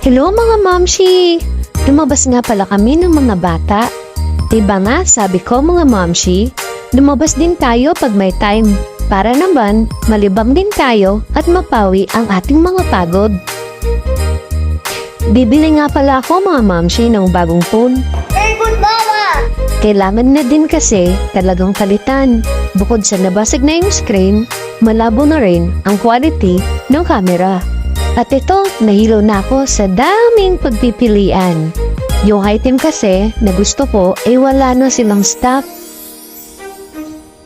Hello mga momshi! Lumabas nga pala kami ng mga bata. Diba nga, sabi ko mga momshi, lumabas din tayo pag may time. Para naman, malibang din tayo at mapawi ang ating mga pagod. Bibili nga pala ako mga momshi ng bagong phone. Very good, Mama! Kailangan na din kasi talagang palitan. Bukod sa nabasag na yung screen, malabo na rin ang quality ng camera. At ito, nahilo na ako sa daming pagpipilian. Yung item kasi na gusto ko ay wala na silang stock.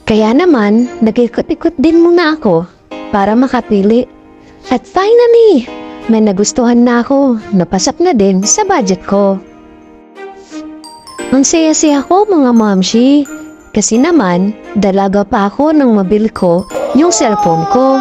Kaya naman, nag-ikot-ikot din muna ako para makapili. At finally, may nagustuhan na ako, napasap na din sa budget ko. Ang saya-saya ko mga momshi, kasi naman, dalaga pa ako nang mabili ko yung cellphone ko.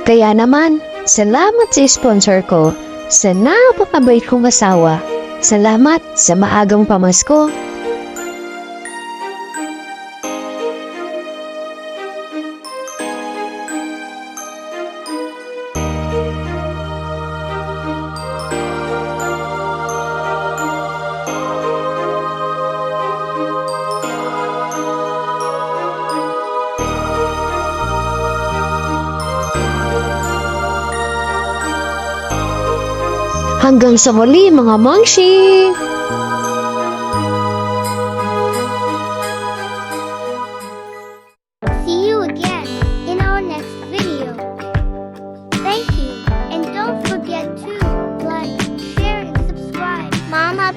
Kaya naman, salamat sa sponsor ko, sa napakabait kong asawa. Salamat sa maagang pamasko. Hanggang sa muli mga momshi! See you again in our next video. Thank you, and don't forget to like, share, and subscribe. Mama